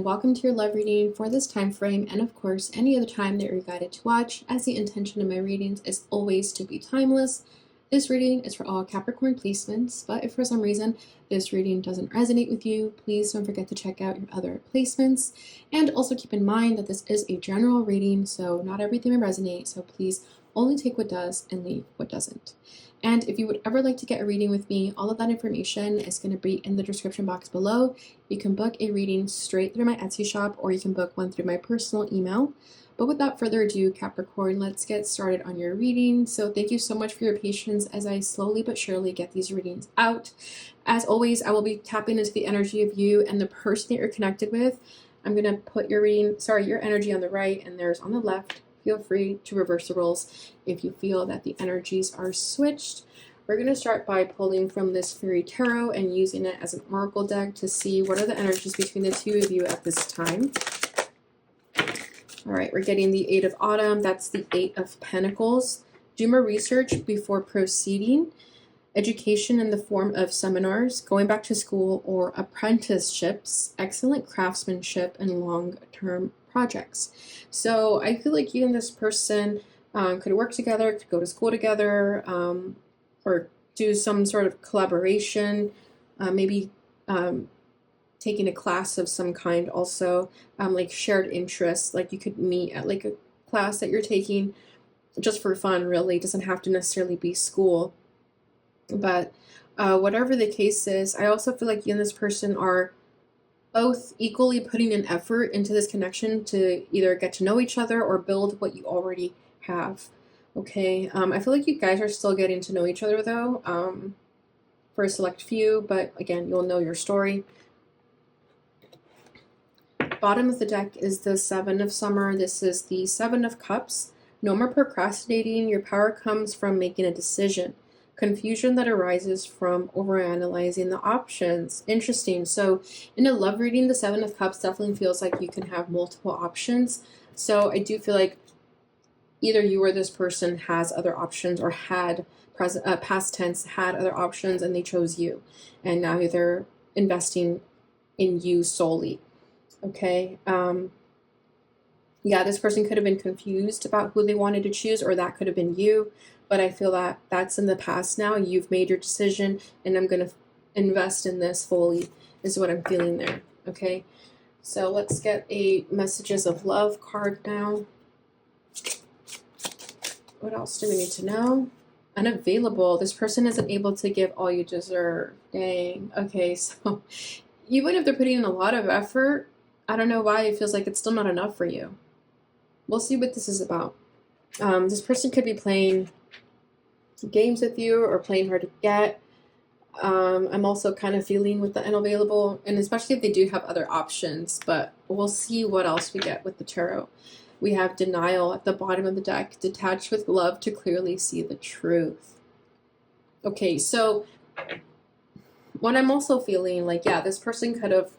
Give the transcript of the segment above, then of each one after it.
and welcome to your love reading for this time frame, and of course any other time that you're guided to watch, as the intention of my readings is always to be timeless. This reading is for all Capricorn placements, but if for some reason this reading doesn't resonate with you, please don't forget to check out your other placements. And also keep in mind that this is a general reading, so not everything will resonate, so please only take what does and leave what doesn't. And if you would ever like to get a reading with me, all of that information is going to be in the description box below. You can book a reading straight through my Etsy shop, or you can book one through my personal email. But without further ado, Capricorn, let's get started on your reading. So thank you so much for your patience as I slowly but surely get these readings out. As always, I will be tapping into the energy of you and the person that you're connected with. I'm going to put your energy on the right and theirs on the left. Feel free to reverse the roles if you feel that the energies are switched. We're going to start by pulling from this Fairy Tarot and using it as an oracle deck to see what are the energies between the two of you at this time. All right, we're getting the Eight of Autumn. That's the Eight of Pentacles. Do more research before proceeding. Education in the form of seminars, going back to school, or apprenticeships. Excellent craftsmanship and long-term projects. So I feel like you and this person could work together, could go to school together, or do some sort of collaboration, maybe taking a class of some kind also, like shared interests, like you could meet at like a class that you're taking just for fun, really. It doesn't have to necessarily be school. But whatever the case is, I also feel like you and this person are both equally putting an effort into this connection to either get to know each other or build what you already have. Okay, I feel like you guys are still getting to know each other though, for a select few, but again, you'll know your story. Bottom of the deck is the Seven of Summer. This is the Seven of Cups. No more procrastinating. Your power comes from making a decision. Confusion that arises from overanalyzing the options. Interesting. So in a love reading, the Seven of Cups definitely feels like you can have multiple options. So I do feel like either you or this person has other options, or had past tense had other options and they chose you, and now they're investing in you solely. Okay. Yeah, this person could have been confused about who they wanted to choose, or that could have been you. But I feel that that's in the past now. You've made your decision, and I'm going to invest in this fully, is what I'm feeling there. Okay, so let's get a Messages of Love card now. What else do we need to know? Unavailable. This person isn't able to give all you deserve. Dang. Okay, so even if they're putting in a lot of effort, I don't know why it feels like it's still not enough for you. We'll see what this is about. This person could be playing games with you or playing hard to get. I'm also kind of feeling with the unavailable, and especially if they do have other options, but we'll see what else we get with the tarot. We have Denial at the bottom of the deck. Detached with love to clearly see the truth. Okay, so what I'm also feeling like, yeah, this person could have,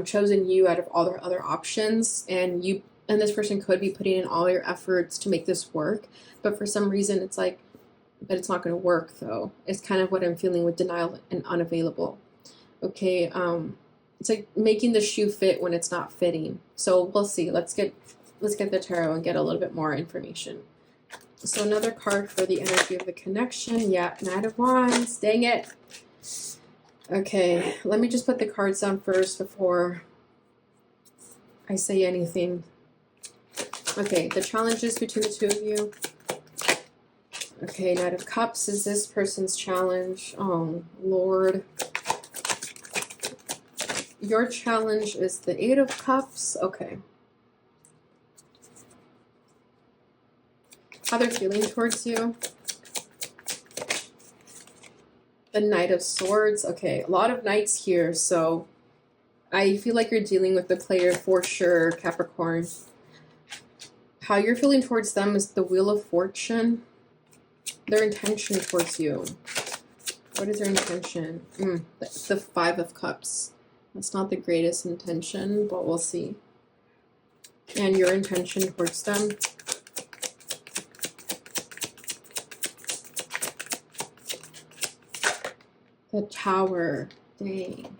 chosen you out of all their other options, and this person could be putting in all your efforts to make this work, but for some reason it's like, but it's not going to work though. It's kind of what I'm feeling with Denial and Unavailable. Okay, it's like making the shoe fit when it's not fitting. So we'll see. Let's get the tarot and get a little bit more information. So another card for the energy of the connection. Yeah, Knight of Wands. Dang it. Okay, let me just put the cards down first before I say anything. Okay, the challenges between the two of you. Okay, Knight of Cups is this person's challenge. Oh, Lord. Your challenge is the Eight of Cups. Okay. How they're feeling towards you. The Knight of Swords. Okay, a lot of knights here, so I feel like you're dealing with the player for sure, Capricorn. How you're feeling towards them is the Wheel of Fortune. Their intention towards you. What is their intention? The Five of Cups. That's not the greatest intention, but we'll see. And your intention towards them. The Tower. Dang.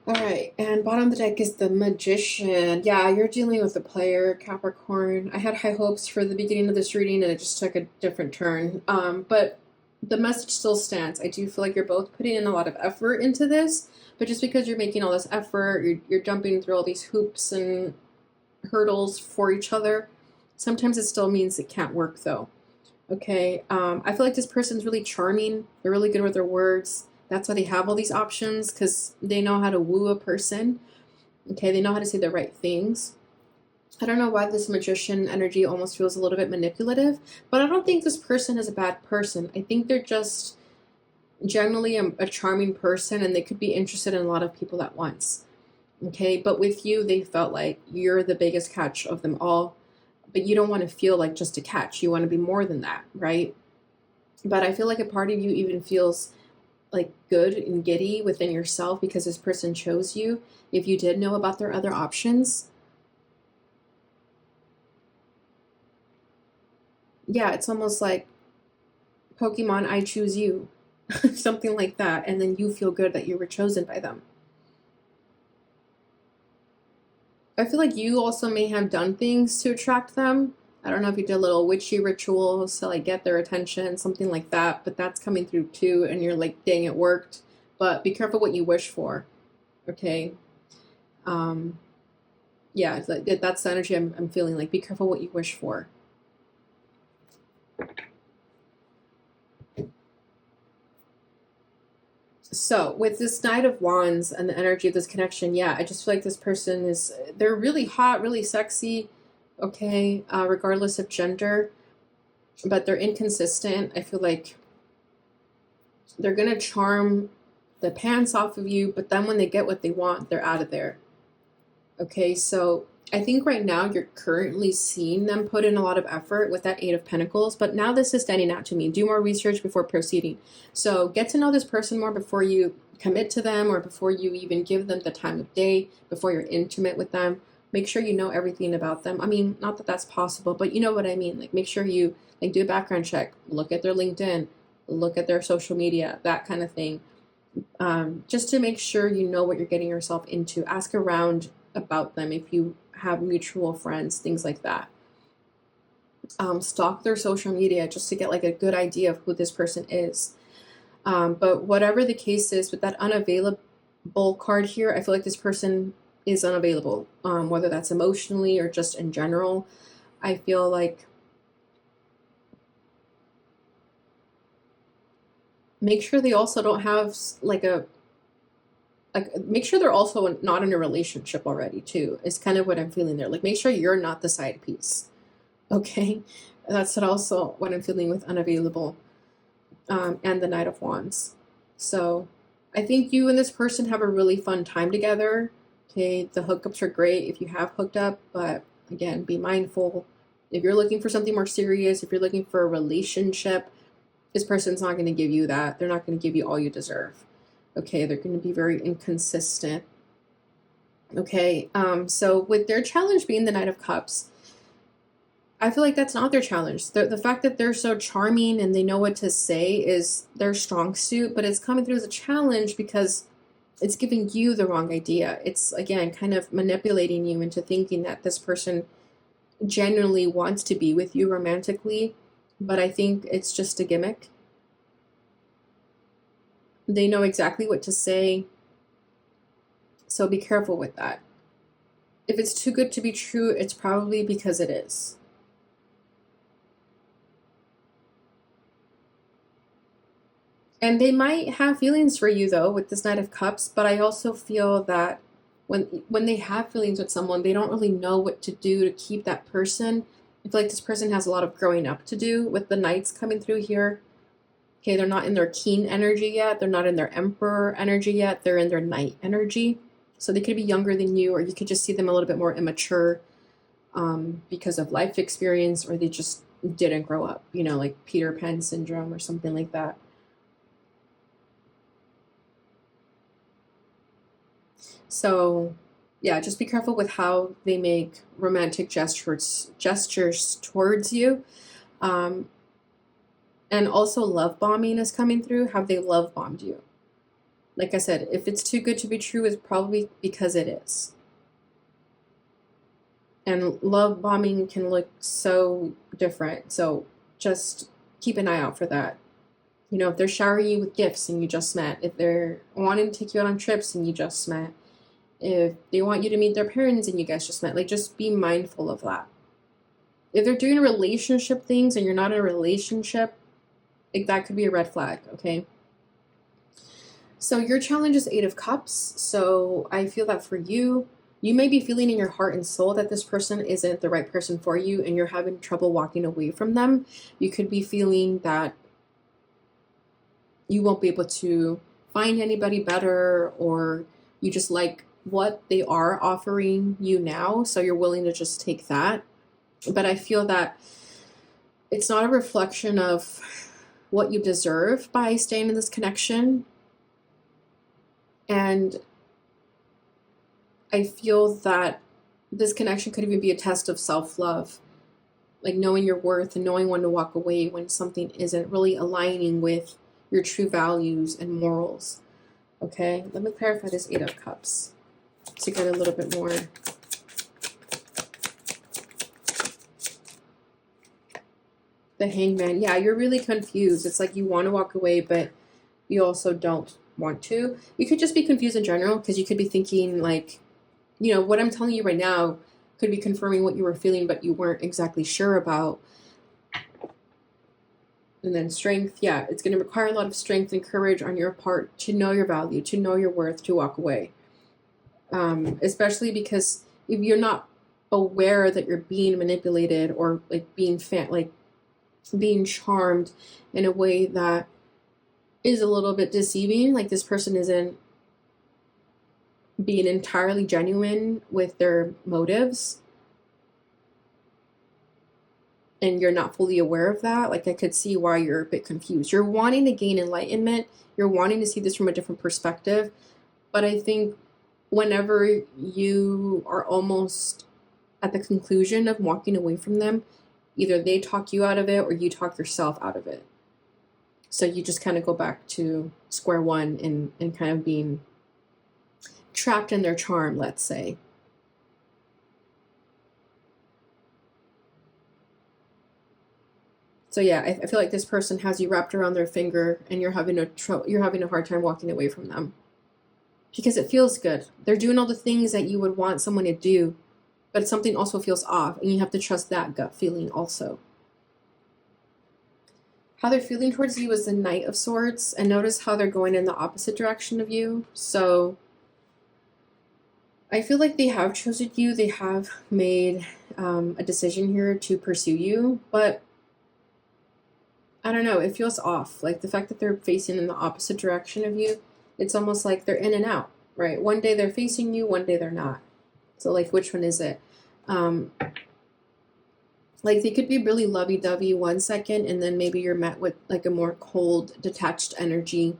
All right, and bottom of the deck is the Magician. Yeah, you're dealing with a player, Capricorn. I had high hopes for the beginning of this reading, and it just took a different turn. But the message still stands. I do feel like you're both putting in a lot of effort into this, but just because you're making all this effort, you're jumping through all these hoops and hurdles for each other. Sometimes it still means it can't work, though. Okay, I feel like this person's really charming. They're really good with their words. That's why they have all these options, because they know how to woo a person. Okay, they know how to say the right things. I don't know why this magician energy almost feels a little bit manipulative, but I don't think this person is a bad person. I think they're just generally a charming person, and they could be interested in a lot of people at once. Okay, but with you, they felt like you're the biggest catch of them all, but you don't want to feel like just a catch. You want to be more than that, right? But I feel like a part of you even feels like good and giddy within yourself because this person chose you. If you did know about their other options, yeah, it's almost like Pokemon, I choose you, something like that. And then you feel good that you were chosen by them. I feel like you also may have done things to attract them. I don't know if you did little witchy rituals to like get their attention, something like that, but that's coming through too, and you're like, dang, it worked. But be careful what you wish for, okay? Um, yeah, that's the energy I'm feeling. Like, be careful what you wish for. So with this Knight of Wands and the energy of this connection, yeah, I just feel like this person they're really hot, really sexy, okay, regardless of gender, but they're inconsistent. I feel like they're going to charm the pants off of you, but then when they get what they want, they're out of there. Okay, so I think right now you're currently seeing them put in a lot of effort with that Eight of Pentacles, but now this is standing out to me. Do more research before proceeding. So get to know this person more before you commit to them, or before you even give them the time of day, before you're intimate with them. Make sure you know everything about them. I mean, not that that's possible, but you know what I mean. Like, make sure you like do a background check, look at their LinkedIn, look at their social media, that kind of thing. Just to make sure you know what you're getting yourself into. Ask around about them if you have mutual friends, things like that. Stalk their social media just to get like a good idea of who this person is. But whatever the case is, with that unavailable card here, I feel like this person is unavailable, whether that's emotionally or just in general. I feel like make sure they also don't have like make sure they're also not in a relationship already too, is kind of what I'm feeling there. Like, make sure you're not the side piece. Okay, that's also what I'm feeling with unavailable, and the Knight of Wands. So I think you and this person have a really fun time together. Okay, the hookups are great if you have hooked up, but again, be mindful. If you're looking for something more serious, if you're looking for a relationship, this person's not going to give you that. They're not going to give you all you deserve. Okay, they're going to be very inconsistent. Okay, so with their challenge being the Knight of Cups, I feel like that's not their challenge. The fact that they're so charming and they know what to say is their strong suit, but it's coming through as a challenge because it's giving you the wrong idea. It's, again, kind of manipulating you into thinking that this person genuinely wants to be with you romantically, but I think it's just a gimmick. They know exactly what to say, so be careful with that. If it's too good to be true, it's probably because it is. And they might have feelings for you, though, with this Knight of Cups, but I also feel that when they have feelings with someone, they don't really know what to do to keep that person. I feel like this person has a lot of growing up to do with the Knights coming through here. Okay, they're not in their King energy yet. They're not in their Emperor energy yet. They're in their Knight energy. So they could be younger than you, or you could just see them a little bit more immature because of life experience, or they just didn't grow up, like Peter Pan syndrome or something like that. So, yeah, just be careful with how they make romantic gestures towards you. And also love bombing is coming through. Have they love bombed you? Like I said, if it's too good to be true, it's probably because it is. And love bombing can look so different. So just keep an eye out for that. You know, if they're showering you with gifts and you just met, if they're wanting to take you out on trips and you just met, if they want you to meet their parents and you guys just met, like, just be mindful of that. If they're doing relationship things and you're not in a relationship, like, that could be a red flag, okay? So your challenge is Eight of Cups. So I feel that for you, you may be feeling in your heart and soul that this person isn't the right person for you and you're having trouble walking away from them. You could be feeling that you won't be able to find anybody better, or you just like what they are offering you now, so you're willing to just take that. But I feel that it's not a reflection of what you deserve by staying in this connection. And I feel that this connection could even be a test of self-love, like knowing your worth and knowing when to walk away when something isn't really aligning with your true values and morals. Okay, let me clarify this Eight of Cups to get a little bit more. The Hangman. Yeah, you're really confused. It's like you want to walk away, but you also don't want to. You could just be confused in general, because you could be thinking like, you know, what I'm telling you right now could be confirming what you were feeling, but you weren't exactly sure about. And then strength. Yeah, it's going to require a lot of strength and courage on your part to know your value, to know your worth, to walk away. Especially because if you're not aware that you're being manipulated or like being being charmed in a way that is a little bit deceiving, like this person isn't being entirely genuine with their motives, and you're not fully aware of that, like I could see why you're a bit confused. You're wanting to gain enlightenment, you're wanting to see this from a different perspective, but I think whenever you are almost at the conclusion of walking away from them, either they talk you out of it or you talk yourself out of it. So you just kind of go back to square one and kind of being trapped in their charm, let's say. So yeah, I feel like this person has you wrapped around their finger and you're having a hard time walking away from them. Because it feels good. They're doing all the things that you would want someone to do, but something also feels off, and you have to trust that gut feeling also. How they're feeling towards you is the Knight of Swords, and notice how they're going in the opposite direction of you. So I feel like they have chosen you. They have made a decision here to pursue you, but I don't know, it feels off. Like the fact that they're facing in the opposite direction of you, it's almost like they're in and out, right? One day they're facing you, one day they're not. So like, which one is it? Like they could be really lovey-dovey one second, and then maybe you're met with like a more cold, detached energy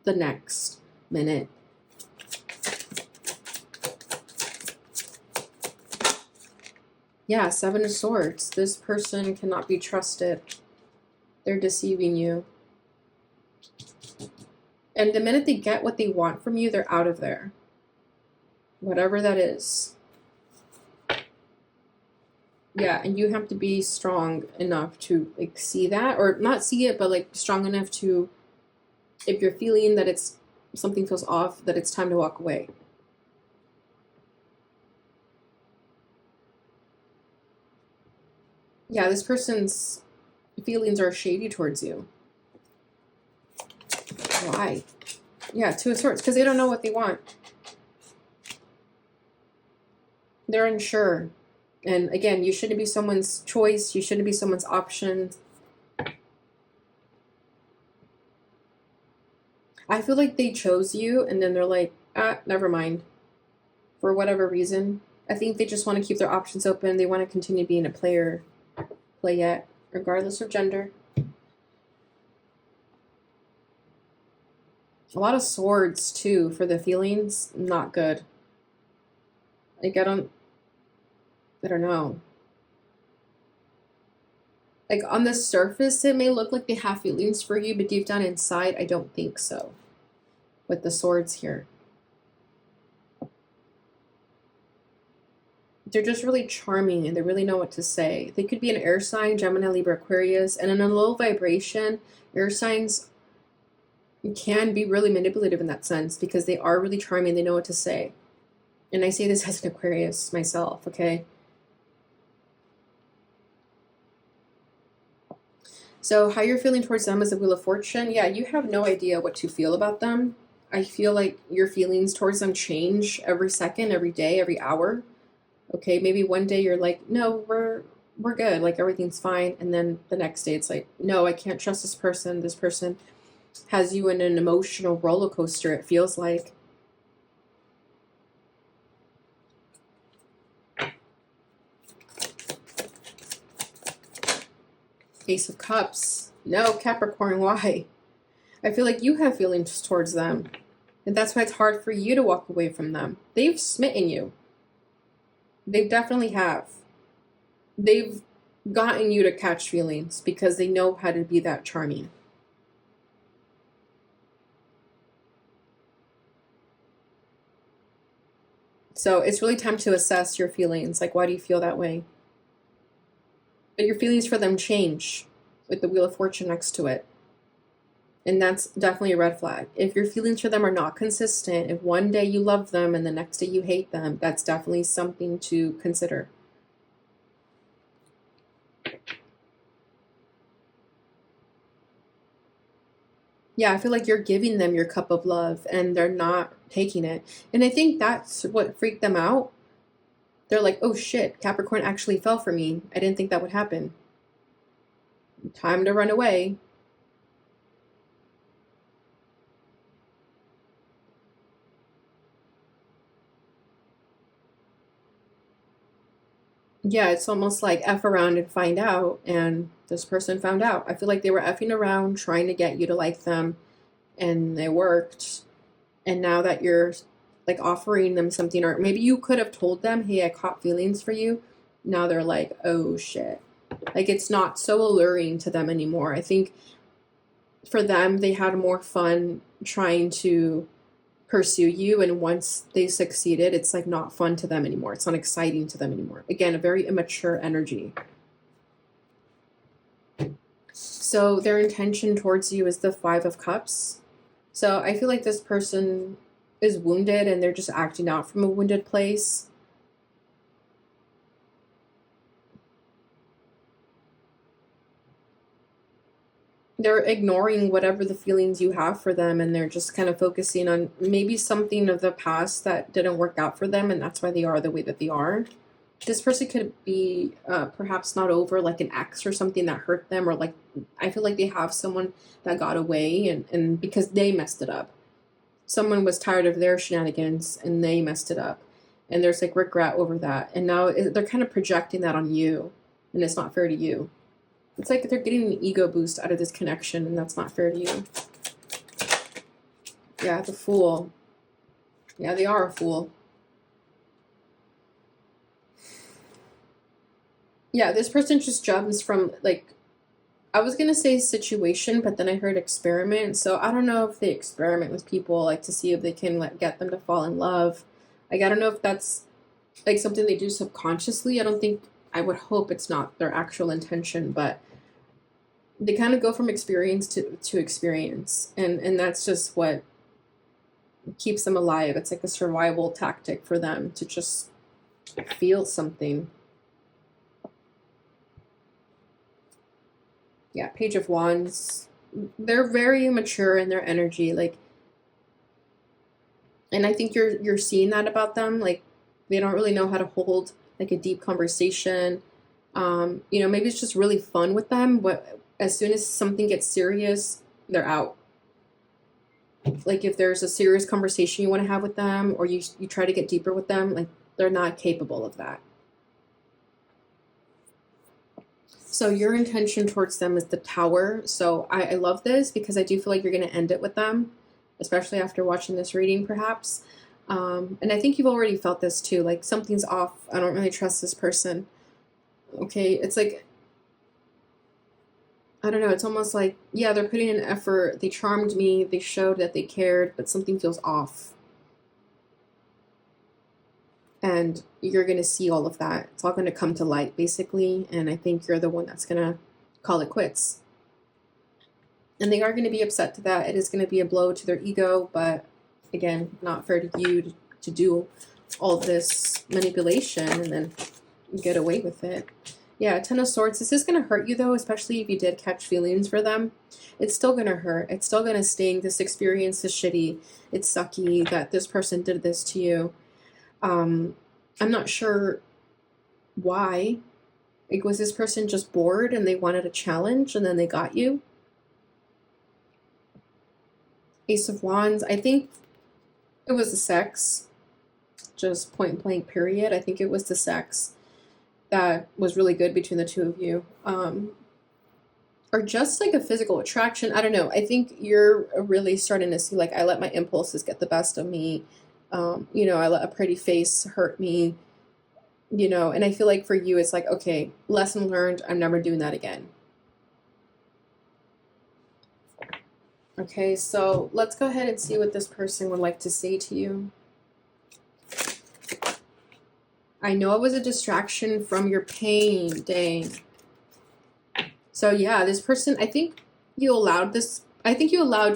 the next minute. Yeah, Seven of Swords. This person cannot be trusted. They're deceiving you. And the minute they get what they want from you, they're out of there. Whatever that is. Yeah, and you have to be strong enough to like see that, or not see it, but like strong enough to, if you're feeling that it's something feels off, that it's time to walk away. Yeah, this person's feelings are shady towards you. Why? Yeah, Two of Swords, because they don't know what they want. They're unsure. And again, you shouldn't be someone's choice. You shouldn't be someone's option. I feel like they chose you and then they're like, never mind. For whatever reason. I think they just want to keep their options open. They want to continue being a playette, regardless of gender. A lot of swords, too, for the feelings. Not good. Like, I don't know. Like, on the surface, it may look like they have feelings for you, but deep down inside, I don't think so. with the swords here. They're just really charming and they really know what to say. They could be an air sign, Gemini, Libra, Aquarius, and in a low vibration, air signs can be really manipulative in that sense because they are really charming. They know what to say. And I say this as an Aquarius myself, okay? So how you're feeling towards them is the Wheel of Fortune. Yeah, you have no idea what to feel about them. I feel like your feelings towards them change every second, every day, every hour. Okay, maybe one day you're like, no, we're good, like everything's fine, and then the next day it's like, no, I can't trust this person. This person has you in an emotional roller coaster, it feels like. Ace of Cups. No, Capricorn, why? I feel like you have feelings towards them, and that's why it's hard for you to walk away from them. They've smitten you. They definitely have. They've gotten you to catch feelings because they know how to be that charming. So it's really time to assess your feelings. Like, why do you feel that way? But your feelings for them change with the Wheel of Fortune next to it. And that's definitely a red flag. If your feelings for them are not consistent, if one day you love them and the next day you hate them, that's definitely something to consider. Yeah, I feel like you're giving them your cup of love and they're not taking it. And I think that's what freaked them out. They're like, oh shit, Capricorn actually fell for me. I didn't think that would happen. Time to run away. Yeah, it's almost like F around and find out, and this person found out. I feel like they were effing around trying to get you to like them, and it worked. And now that you're like offering them something, or maybe you could have told them, hey, I caught feelings for you. Now they're like, oh shit. Like it's not so alluring to them anymore. I think for them, they had more fun trying to pursue you, and once they succeeded, it's like not fun to them anymore. It's not exciting to them anymore. Again, a very immature energy. So their intention towards you is the Five of Cups. So I feel like this person is wounded and they're just acting out from a wounded place. They're ignoring whatever the feelings you have for them, and they're just kind of focusing on maybe something of the past that didn't work out for them, and that's why they are the way that they are. This person could be perhaps not over like an ex or something that hurt them, or like I feel like they have someone that got away and because they messed it up. Someone was tired of their shenanigans and they messed it up. And there's like regret over that. And now they're kind of projecting that on you, and it's not fair to you. It's like they're getting an ego boost out of this connection, and that's not fair to you. Yeah, the Fool. Yeah, they are a fool. Yeah, this person just jumps from, like, I was going to say situation, but then I heard experiment. So I don't know if they experiment with people, like, to see if they can, like, get them to fall in love. Like, I don't know if that's, like, something they do subconsciously. I would hope it's not their actual intention, but they kind of go from experience to experience. And that's just what keeps them alive. It's like a survival tactic for them to just feel something. Yeah, Page of Wands. They're very mature in their energy, like, and I think you're seeing that about them. Like, they don't really know how to hold like a deep conversation. Maybe it's just really fun with them, but as soon as something gets serious, they're out. Like if there's a serious conversation you want to have with them, or you try to get deeper with them, like they're not capable of that. So your intention towards them is the Tower. So I love this because I do feel like you're going to end it with them, especially after watching this reading, perhaps. And I think you've already felt this too. Like something's off. I don't really trust this person. Okay, it's like I don't know, it's almost like, yeah, they're putting in effort, they charmed me, they showed that they cared, but something feels off. And you're going to see all of that. It's all going to come to light, basically, and I think you're the one that's going to call it quits. And they are going to be upset to that. It is going to be a blow to their ego, but again, not fair to you to do all this manipulation and then get away with it. Yeah, Ten of Swords. This is going to hurt you, though, especially if you did catch feelings for them. It's still going to hurt. It's still going to sting. This experience is shitty. It's sucky that this person did this to you. I'm not sure why. Like, was this person just bored and they wanted a challenge and then they got you? Ace of Wands. I think it was the sex. Just point blank, period. I think it was the sex that was really good between the two of you. Or just like a physical attraction. I don't know. I think you're really starting to see, like, I let my impulses get the best of me. You know, I let a pretty face hurt me. You know, and I feel like for you, it's like, okay, lesson learned. I'm never doing that again. Okay, so let's go ahead and see what this person would like to say to you. I know it was a distraction from your pain. Dang. So yeah, this person, I think you allowed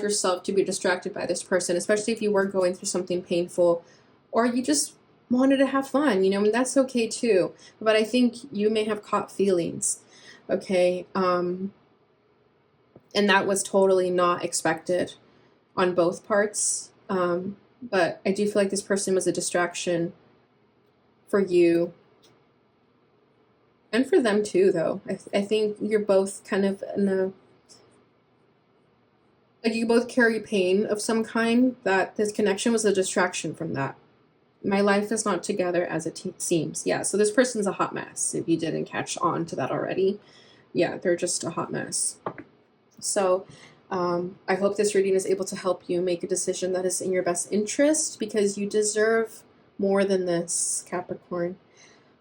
yourself to be distracted by this person, especially if you were going through something painful or you just wanted to have fun, you know, and that's okay too. But I think you may have caught feelings. Okay. And that was totally not expected on both parts. But I do feel like this person was a distraction for you and for them too, though. I think you're both kind of in a, like, you both carry pain of some kind, that this connection was a distraction from that. My life is not together as it seems. Yeah, so this person's a hot mess, if you didn't catch on to that already. Yeah, they're just a hot mess. So I hope this reading is able to help you make a decision that is in your best interest, because you deserve more than this, Capricorn.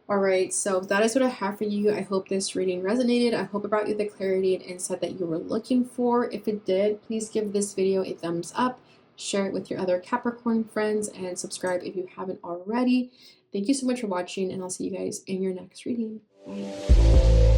All right, so that is what I have for you. I hope this reading resonated. I hope it brought you the clarity and insight that you were looking for. If it did, please give this video a thumbs up, share it with your other Capricorn friends, and subscribe if you haven't already. Thank you so much for watching, and I'll see you guys in your next reading. Bye.